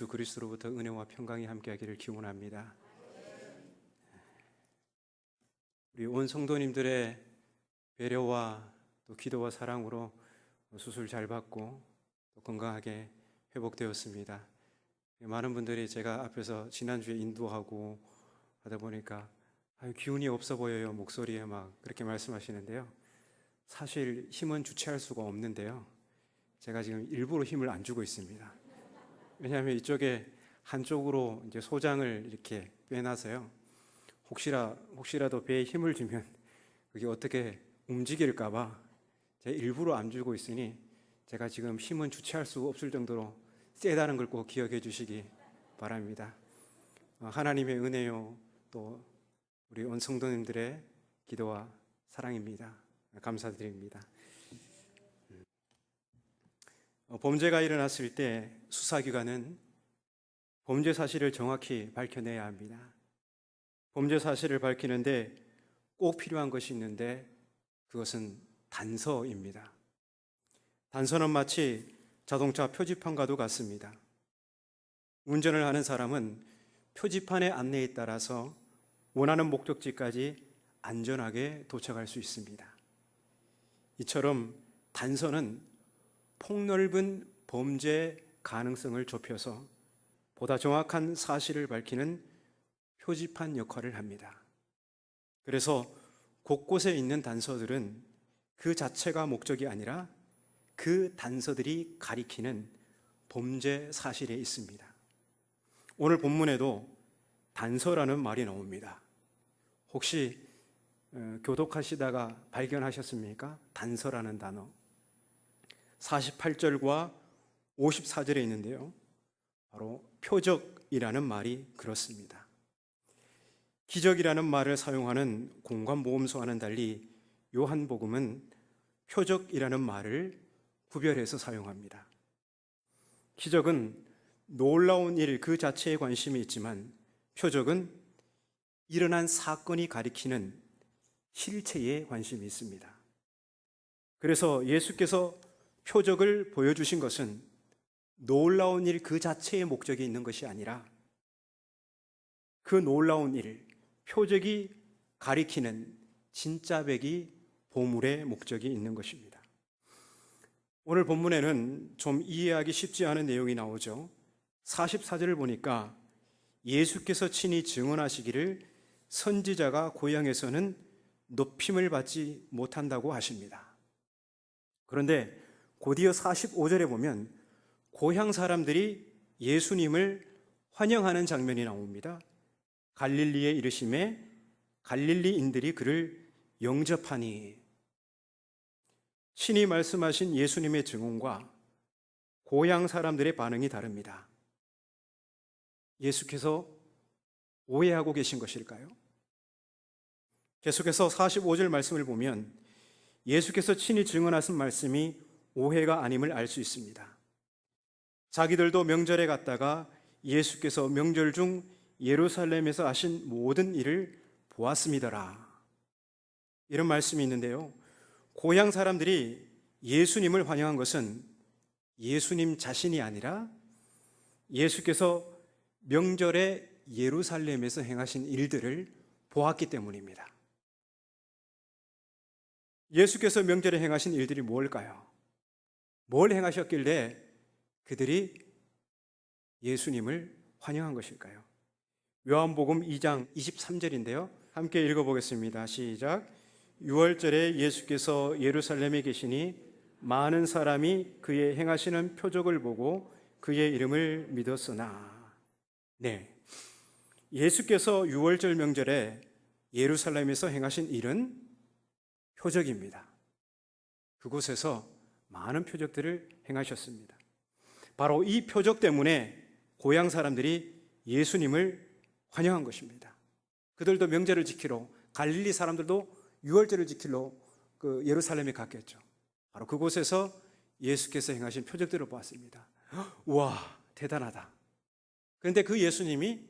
예수 그리스도로부터 은혜와 평강이 함께하기를 기원합니다. 우리 온 성도님들의 배려와 또 기도와 사랑으로 수술 잘 받고 또 건강하게 회복되었습니다. 많은 분들이 제가 앞에서 지난주에 인도하고 하다 보니까 기운이 없어 보여요, 목소리에 막 그렇게 말씀하시는데요. 사실 힘은 주체할 수가 없는데요, 제가 지금 일부러 힘을 안 주고 있습니다. 왜냐하면 이쪽에 한쪽으로 이제 소장을 이렇게 빼놔서요, 혹시라도 배에 힘을 주면 그게 어떻게 움직일까봐 제가 일부러 안 주고 있으니, 제가 지금 힘은 주체할 수 없을 정도로 세다는 걸 꼭 기억해 주시기 바랍니다. 하나님의 은혜요, 또 우리 온 성도님들의 기도와 사랑입니다. 감사드립니다. 범죄가 일어났을 때 수사기관은 범죄 사실을 정확히 밝혀내야 합니다. 범죄 사실을 밝히는데 꼭 필요한 것이 있는데, 그것은 단서입니다. 단서는 마치 자동차 표지판과도 같습니다. 운전을 하는 사람은 표지판의 안내에 따라서 원하는 목적지까지 안전하게 도착할 수 있습니다. 이처럼 단서는 폭넓은 범죄 가능성을 좁혀서 보다 정확한 사실을 밝히는 표지판 역할을 합니다. 그래서 곳곳에 있는 단서들은 그 자체가 목적이 아니라 그 단서들이 가리키는 범죄 사실에 있습니다. 오늘 본문에도 단서라는 말이 나옵니다. 혹시 교독하시다가 발견하셨습니까? 단서라는 단어. 48절과 54절에 있는데요, 바로 표적이라는 말이 그렇습니다. 기적이라는 말을 사용하는 공관보험서와는 달리 요한복음은 표적이라는 말을 구별해서 사용합니다. 기적은 놀라운 일 그 자체에 관심이 있지만, 표적은 일어난 사건이 가리키는 실체에 관심이 있습니다. 그래서 예수께서 표적을 보여주신 것은 놀라운 일 그 자체의 목적이 있는 것이 아니라, 그 놀라운 일, 표적이 가리키는 진짜배기 보물의 목적이 있는 것입니다. 오늘 본문에는 좀 이해하기 쉽지 않은 내용이 나오죠. 44절을 보니까 예수께서 친히 증언하시기를 선지자가 고향에서는 높임을 받지 못한다고 하십니다. 그런데 곧이어 45절에 보면 고향 사람들이 예수님을 환영하는 장면이 나옵니다. 갈릴리에 이르심에 갈릴리인들이 그를 영접하니. 친히 말씀하신 예수님의 증언과 고향 사람들의 반응이 다릅니다. 예수께서 오해하고 계신 것일까요? 계속해서 45절 말씀을 보면 예수께서 친히 증언하신 말씀이 오해가 아님을 알 수 있습니다. 자기들도 명절에 갔다가 예수께서 명절 중 예루살렘에서 하신 모든 일을 보았습니다라, 이런 말씀이 있는데요, 고향 사람들이 예수님을 환영한 것은 예수님 자신이 아니라 예수께서 명절에 예루살렘에서 행하신 일들을 보았기 때문입니다. 예수께서 명절에 행하신 일들이 뭘까요? 뭘 행하셨길래 그들이 예수님을 환영한 것일까요? 요한복음 2장 23절인데요, 함께 읽어보겠습니다. 시작. 6월절에 예수께서 예루살렘에 계시니 많은 사람이 그의 행하시는 표적을 보고 그의 이름을 믿었으나. 네, 예수께서 6월절 명절에 예루살렘에서 행하신 일은 표적입니다. 그곳에서 많은 표적들을 행하셨습니다. 바로 이 표적 때문에 고향 사람들이 예수님을 환영한 것입니다. 그들도 명절을 지키러, 갈릴리 사람들도 6월절을 지키러 예루살렘에 갔겠죠. 바로 그곳에서 예수께서 행하신 표적들을 보았습니다. 우와, 대단하다. 그런데 그 예수님이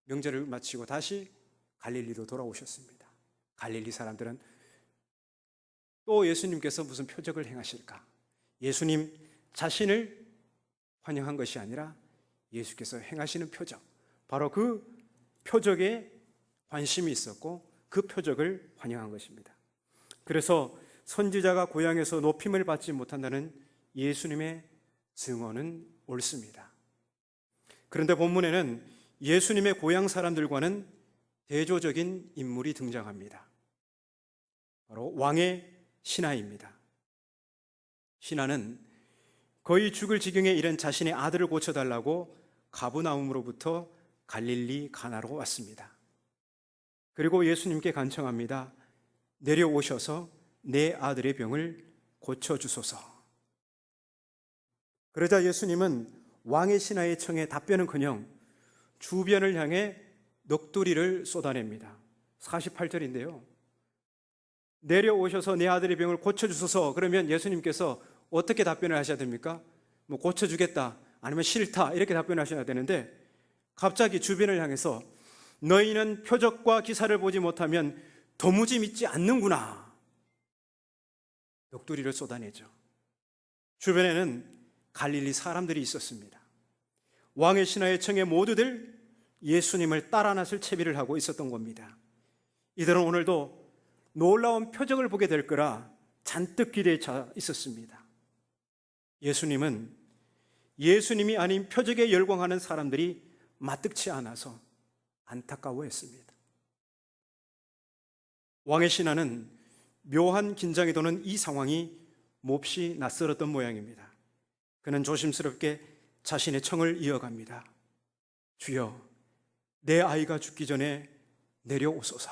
명절을 마치고 다시 갈릴리로 돌아오셨습니다. 갈릴리 사람들은 또 예수님께서 무슨 표적을 행하실까? 예수님 자신을 환영한 것이 아니라 예수께서 행하시는 표적, 바로 그 표적에 관심이 있었고 그 표적을 환영한 것입니다. 그래서 선지자가 고향에서 높임을 받지 못한다는 예수님의 증언은 옳습니다. 그런데 본문에는 예수님의 고향 사람들과는 대조적인 인물이 등장합니다. 바로 왕의 신하입니다. 신하는 거의 죽을 지경에 이른 자신의 아들을 고쳐달라고 가브나움으로부터 갈릴리 가나로 왔습니다. 그리고 예수님께 간청합니다. 내려오셔서 내 아들의 병을 고쳐주소서. 그러자 예수님은 왕의 신하의 청에 답변은커녕 주변을 향해 넋두리를 쏟아냅니다. 48절인데요. 내려오셔서 내 아들의 병을 고쳐주소서. 그러면 예수님께서 어떻게 답변을 하셔야 됩니까? 뭐 고쳐주겠다, 아니면 싫다, 이렇게 답변을 하셔야 되는데 갑자기 주변을 향해서 너희는 표적과 기사를 보지 못하면 도무지 믿지 않는구나. 넋두리를 쏟아내죠. 주변에는 갈릴리 사람들이 있었습니다. 왕의 신하의 청에 모두들 예수님을 따라 나설 채비를 하고 있었던 겁니다. 이들은 오늘도 놀라운 표적을 보게 될 거라 잔뜩 기대에 차 있었습니다. 예수님은 예수님이 아닌 표적에 열광하는 사람들이 마뜩치 않아서 안타까워했습니다. 왕의 신하는 묘한 긴장이 도는 이 상황이 몹시 낯설었던 모양입니다. 그는 조심스럽게 자신의 청을 이어갑니다. 주여, 내 아이가 죽기 전에 내려오소서.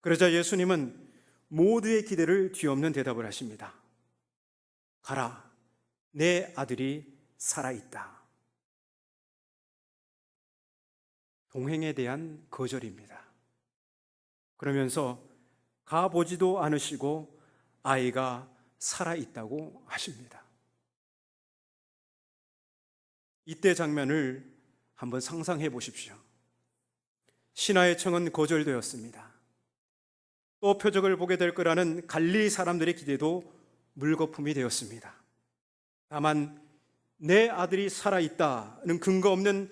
그러자 예수님은 모두의 기대를 뒤엎는 대답을 하십니다. 가라, 내 아들이 살아있다. 동행에 대한 거절입니다. 그러면서 가보지도 않으시고 아이가 살아있다고 하십니다. 이때 장면을 한번 상상해 보십시오. 신하의 청은 거절되었습니다. 또 표적을 보게 될 거라는 갈릴리 사람들의 기대도 물거품이 되었습니다. 다만 내 아들이 살아있다는 근거 없는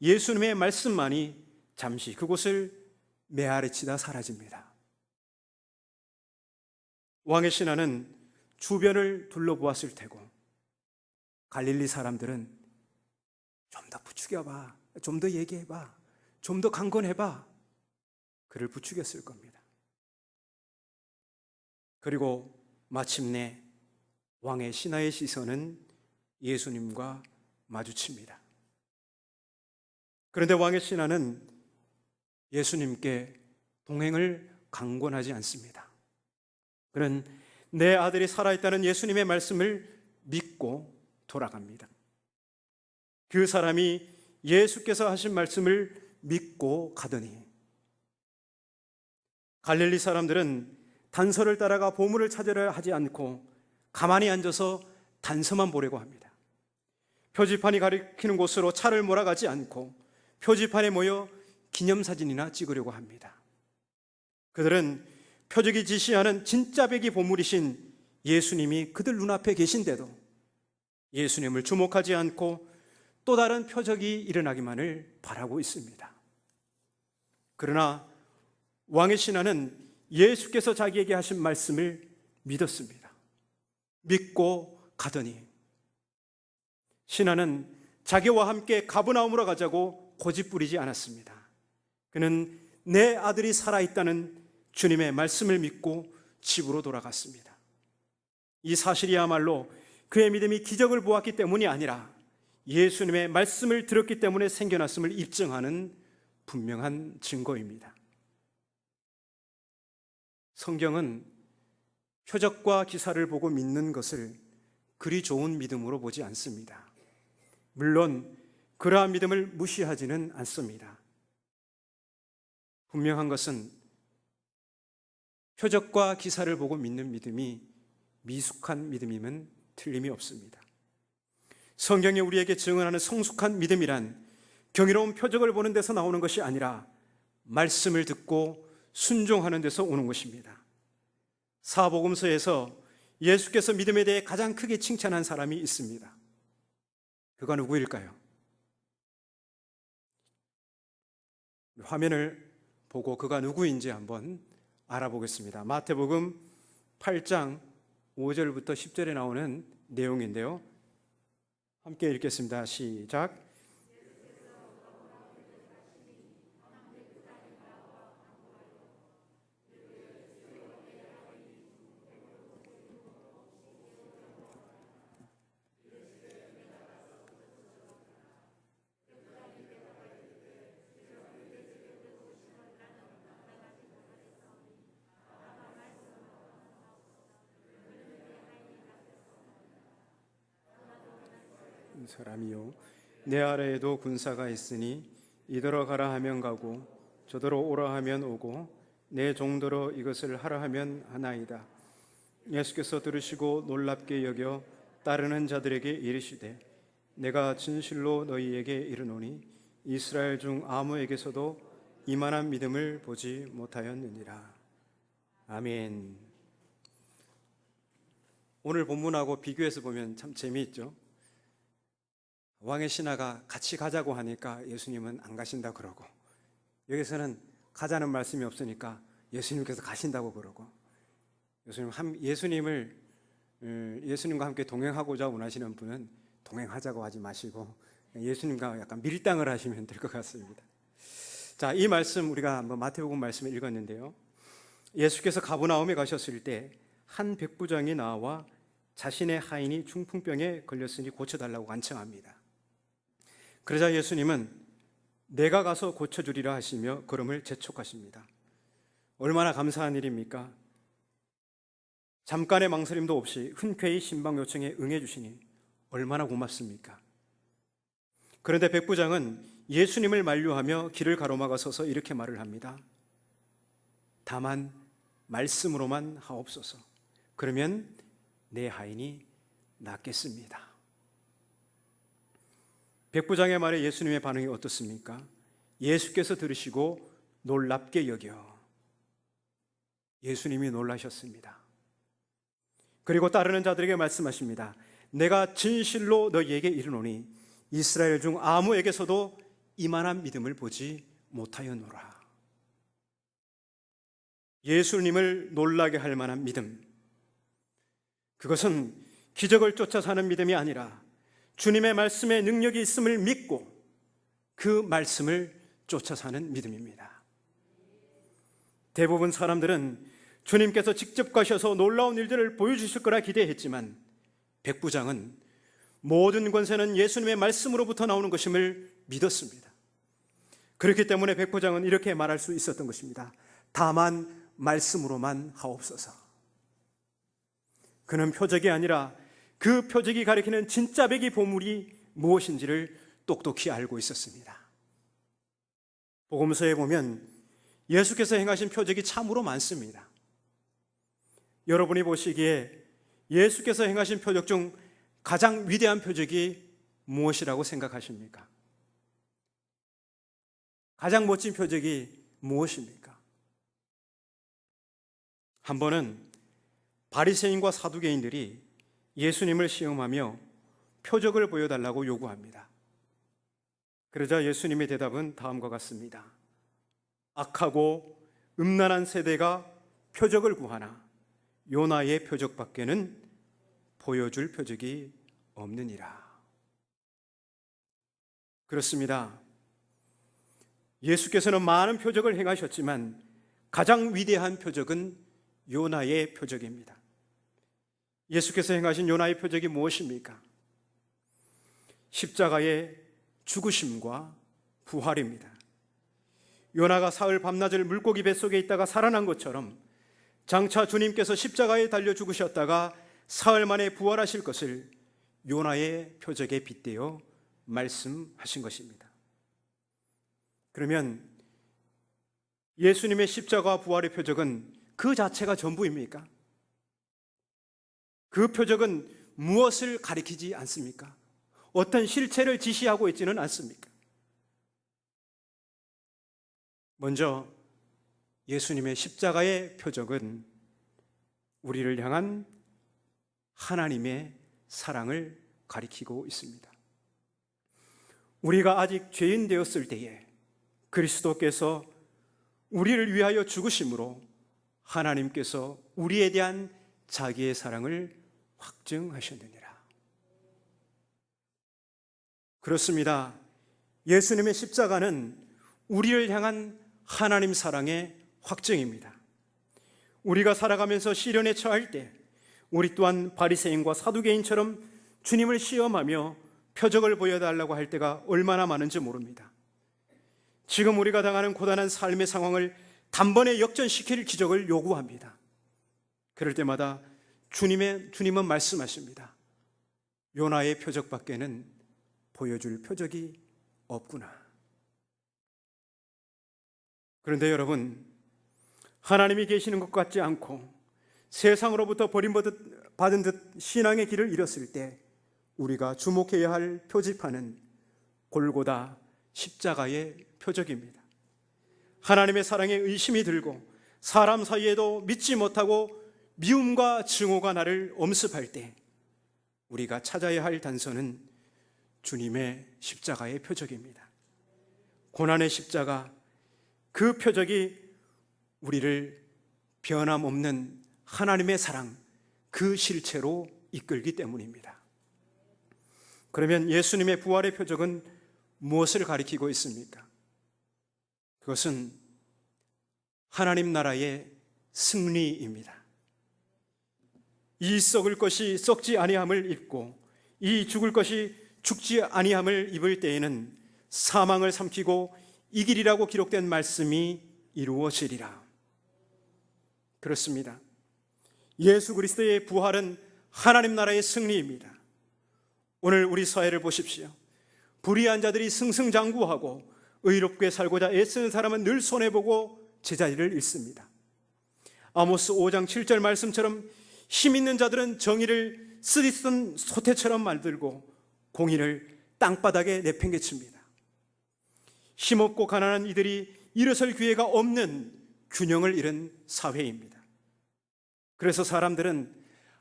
예수님의 말씀만이 잠시 그곳을 메아리치다 사라집니다. 왕의 신하는 주변을 둘러보았을 테고 갈릴리 사람들은 좀 더 부추겨봐, 좀 더 얘기해봐, 좀 더 강권해봐, 그를 부추겼을 겁니다. 그리고 마침내 왕의 신하의 시선은 예수님과 마주칩니다. 그런데 왕의 신하는 예수님께 동행을 강권하지 않습니다. 그는 내 아들이 살아있다는 예수님의 말씀을 믿고 돌아갑니다. 그 사람이 예수께서 하신 말씀을 믿고 가더니 갈릴리 사람들은 단서를 따라가 보물을 찾으려 하지 않고 가만히 앉아서 단서만 보려고 합니다. 표지판이 가리키는 곳으로 차를 몰아가지 않고 표지판에 모여 기념사진이나 찍으려고 합니다. 그들은 표적이 지시하는 진짜 백이 보물이신 예수님이 그들 눈앞에 계신데도 예수님을 주목하지 않고 또 다른 표적이 일어나기만을 바라고 있습니다. 그러나 왕의 신하는 예수께서 자기에게 하신 말씀을 믿었습니다. 믿고 가더니 신하는 자기와 함께 가브나움으로 가자고 고집부리지 않았습니다. 그는 내 아들이 살아있다는 주님의 말씀을 믿고 집으로 돌아갔습니다. 이 사실이야말로 그의 믿음이 기적을 보았기 때문이 아니라 예수님의 말씀을 들었기 때문에 생겨났음을 입증하는 분명한 증거입니다. 성경은 표적과 기사를 보고 믿는 것을 그리 좋은 믿음으로 보지 않습니다. 물론 그러한 믿음을 무시하지는 않습니다. 분명한 것은 표적과 기사를 보고 믿는 믿음이 미숙한 믿음임은 틀림이 없습니다. 성경이 우리에게 증언하는 성숙한 믿음이란 경이로운 표적을 보는 데서 나오는 것이 아니라 말씀을 듣고 순종하는 데서 오는 것입니다. 사복음서에서 예수께서 믿음에 대해 가장 크게 칭찬한 사람이 있습니다. 그가 누구일까요? 화면을 보고 그가 누구인지 한번 알아보겠습니다. 마태복음 8장 5절부터 10절에 나오는 내용인데요. 함께 읽겠습니다. 시작. 사람이요, 내 아래에도 군사가 있으니 이더러 가라 하면 가고 저더러 오라 하면 오고 내 종더러 이것을 하라 하면 하나이다. 예수께서 들으시고 놀랍게 여겨 따르는 자들에게 이르시되 내가 진실로 너희에게 이르노니 이스라엘 중 아무에게서도 이만한 믿음을 보지 못하였느니라. 아멘. 오늘 본문하고 비교해서 보면 참 재미있죠. 왕의 신하가 같이 가자고 하니까 예수님은 안 가신다 그러고, 여기서는 가자는 말씀이 없으니까 예수님께서 가신다고 그러고, 예수님과 함께 동행하고자 원하시는 분은 동행하자고 하지 마시고 예수님과 약간 밀당을 하시면 될 것 같습니다. 자, 이 말씀 우리가 한번 마태복음 말씀을 읽었는데요. 예수께서 가버나움에 가셨을 때 한 백부장이 나와 자신의 하인이 중풍병에 걸렸으니 고쳐달라고 간청합니다. 그러자 예수님은 내가 가서 고쳐주리라 하시며 걸음을 재촉하십니다. 얼마나 감사한 일입니까? 잠깐의 망설임도 없이 흔쾌히 신방 요청에 응해 주시니 얼마나 고맙습니까? 그런데 백부장은 예수님을 만류하며 길을 가로막아 서서 이렇게 말을 합니다. 다만 말씀으로만 하옵소서. 그러면 내 하인이 낫겠습니다. 백부장의 말에 예수님의 반응이 어떻습니까? 예수께서 들으시고 놀랍게 여겨. 예수님이 놀라셨습니다. 그리고 따르는 자들에게 말씀하십니다. 내가 진실로 너희에게 이르노니 이스라엘 중 아무에게서도 이만한 믿음을 보지 못하였노라. 예수님을 놀라게 할 만한 믿음, 그것은 기적을 쫓아 사는 믿음이 아니라 주님의 말씀에 능력이 있음을 믿고 그 말씀을 쫓아 사는 믿음입니다. 대부분 사람들은 주님께서 직접 가셔서 놀라운 일들을 보여주실 거라 기대했지만 백부장은 모든 권세는 예수님의 말씀으로부터 나오는 것임을 믿었습니다. 그렇기 때문에 백부장은 이렇게 말할 수 있었던 것입니다. 다만 말씀으로만 하옵소서. 그는 표적이 아니라 그 표적이 가리키는 진짜 백이 보물이 무엇인지를 똑똑히 알고 있었습니다. 복음서에 보면 예수께서 행하신 표적이 참으로 많습니다. 여러분이 보시기에 예수께서 행하신 표적 중 가장 위대한 표적이 무엇이라고 생각하십니까? 가장 멋진 표적이 무엇입니까? 한 번은 바리새인과 사두개인들이 예수님을 시험하며 표적을 보여달라고 요구합니다. 그러자 예수님의 대답은 다음과 같습니다. 악하고 음란한 세대가 표적을 구하나 요나의 표적밖에는 보여줄 표적이 없느니라. 그렇습니다. 예수께서는 많은 표적을 행하셨지만 가장 위대한 표적은 요나의 표적입니다. 예수께서 행하신 요나의 표적이 무엇입니까? 십자가의 죽으심과 부활입니다. 요나가 사흘 밤낮을 물고기 뱃속에 있다가 살아난 것처럼 장차 주님께서 십자가에 달려 죽으셨다가 사흘 만에 부활하실 것을 요나의 표적에 빗대어 말씀하신 것입니다. 그러면 예수님의 십자가와 부활의 표적은 그 자체가 전부입니까? 그 표적은 무엇을 가리키지 않습니까? 어떤 실체를 지시하고 있지는 않습니까? 먼저 예수님의 십자가의 표적은 우리를 향한 하나님의 사랑을 가리키고 있습니다. 우리가 아직 죄인 되었을 때에 그리스도께서 우리를 위하여 죽으심으로 하나님께서 우리에 대한 자기의 사랑을 확증하셨느니라. 그렇습니다. 예수님의 십자가는 우리를 향한 하나님 사랑의 확증입니다. 우리가 살아가면서 시련에 처할 때 우리 또한 바리새인과 사두개인처럼 주님을 시험하며 표적을 보여달라고 할 때가 얼마나 많은지 모릅니다. 지금 우리가 당하는 고단한 삶의 상황을 단번에 역전시킬 기적을 요구합니다. 그럴 때마다 주님은 말씀하십니다. 요나의 표적밖에는 보여줄 표적이 없구나. 그런데 여러분, 하나님이 계시는 것 같지 않고 세상으로부터 버림받은 듯 신앙의 길을 잃었을 때 우리가 주목해야 할 표지판은 골고다 십자가의 표적입니다. 하나님의 사랑에 의심이 들고 사람 사이에도 믿지 못하고 미움과 증오가 나를 엄습할 때 우리가 찾아야 할 단서는 주님의 십자가의 표적입니다. 고난의 십자가, 그 표적이 우리를 변함없는 하나님의 사랑, 그 실체로 이끌기 때문입니다. 그러면 예수님의 부활의 표적은 무엇을 가리키고 있습니까? 그것은 하나님 나라의 승리입니다. 이 썩을 것이 썩지 아니함을 입고 이 죽을 것이 죽지 아니함을 입을 때에는 사망을 삼키고 이기리라고 기록된 말씀이 이루어지리라. 그렇습니다. 예수 그리스도의 부활은 하나님 나라의 승리입니다. 오늘 우리 사회를 보십시오. 불의한 자들이 승승장구하고 의롭게 살고자 애쓰는 사람은 늘 손해보고 제자리를 잃습니다. 아모스 5장 7절 말씀처럼 힘 있는 자들은 정의를 쓰디쓴 소태처럼 만들고 공의를 땅바닥에 내팽개칩니다. 힘없고 가난한 이들이 일어설 기회가 없는 균형을 잃은 사회입니다. 그래서 사람들은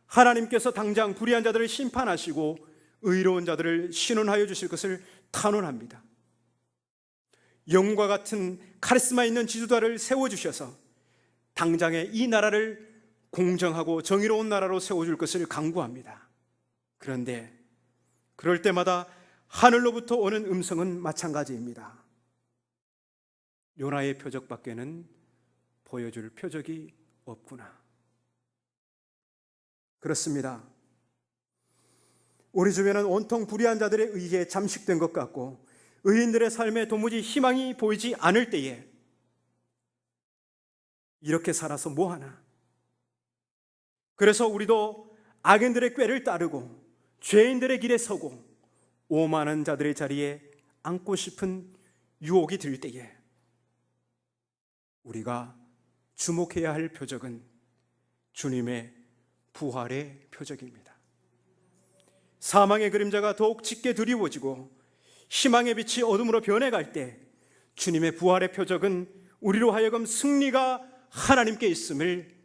하나님께서 당장 불의한 자들을 심판하시고 의로운 자들을 신원하여 주실 것을 탄원합니다. 영과 같은 카리스마 있는 지도자를 세워주셔서 당장에 이 나라를 공정하고 정의로운 나라로 세워줄 것을 간구합니다. 그런데 그럴 때마다 하늘로부터 오는 음성은 마찬가지입니다. 요나의 표적밖에는 보여줄 표적이 없구나. 그렇습니다. 우리 주변은 온통 불의한 자들에 의해 잠식된 것 같고 의인들의 삶에 도무지 희망이 보이지 않을 때에 이렇게 살아서 뭐하나? 그래서 우리도 악인들의 꾀를 따르고 죄인들의 길에 서고 오만한 자들의 자리에 앉고 싶은 유혹이 들 때에 우리가 주목해야 할 표적은 주님의 부활의 표적입니다. 사망의 그림자가 더욱 짙게 드리워지고 희망의 빛이 어둠으로 변해갈 때 주님의 부활의 표적은 우리로 하여금 승리가 하나님께 있음을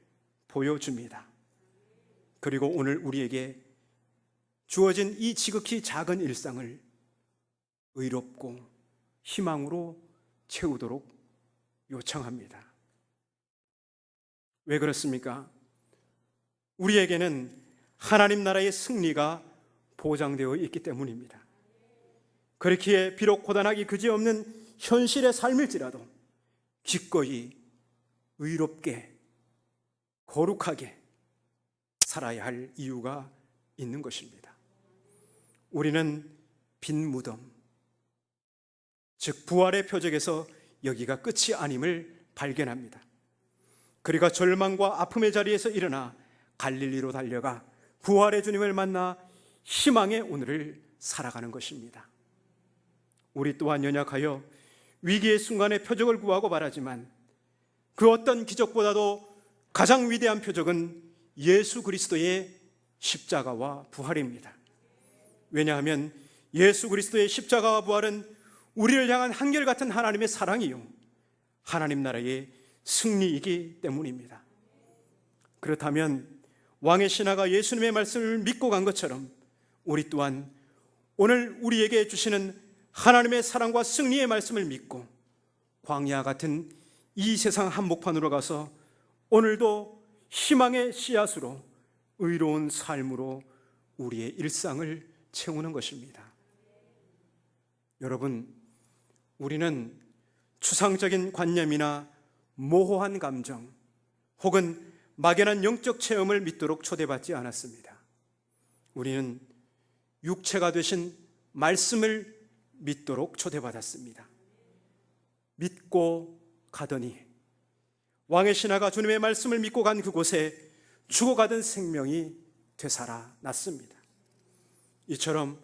보여줍니다. 그리고 오늘 우리에게 주어진 이 지극히 작은 일상을 의롭고 희망으로 채우도록 요청합니다. 왜 그렇습니까? 우리에게는 하나님 나라의 승리가 보장되어 있기 때문입니다. 그렇기에 비록 고단하기 그지없는 현실의 삶일지라도 기꺼이 의롭게 거룩하게 살아야 할 이유가 있는 것입니다. 우리는 빈 무덤, 즉 부활의 표적에서 여기가 끝이 아님을 발견합니다. 그리고 절망과 아픔의 자리에서 일어나 갈릴리로 달려가 부활의 주님을 만나 희망의 오늘을 살아가는 것입니다. 우리 또한 연약하여 위기의 순간에 표적을 구하고 말하지만 그 어떤 기적보다도 가장 위대한 표적은 예수 그리스도의 십자가와 부활입니다. 왜냐하면 예수 그리스도의 십자가와 부활은 우리를 향한 한결같은 하나님의 사랑이요 하나님 나라의 승리이기 때문입니다. 그렇다면 왕의 신하가 예수님의 말씀을 믿고 간 것처럼 우리 또한 오늘 우리에게 주시는 하나님의 사랑과 승리의 말씀을 믿고 광야 같은 이 세상 한복판으로 가서 오늘도 희망의 씨앗으로 의로운 삶으로 우리의 일상을 채우는 것입니다. 여러분, 우리는 추상적인 관념이나 모호한 감정 혹은 막연한 영적 체험을 믿도록 초대받지 않았습니다. 우리는 육체가 되신 말씀을 믿도록 초대받았습니다. 믿고 가더니 왕의 신하가 주님의 말씀을 믿고 간 그곳에 죽어가던 생명이 되살아났습니다. 이처럼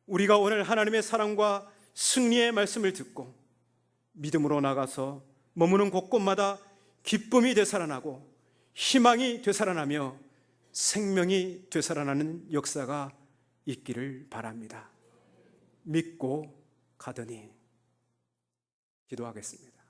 우리가 오늘 하나님의 사랑과 승리의 말씀을 듣고 믿음으로 나가서 머무는 곳곳마다 기쁨이 되살아나고 희망이 되살아나며 생명이 되살아나는 역사가 있기를 바랍니다. 믿고 가더니. 기도하겠습니다.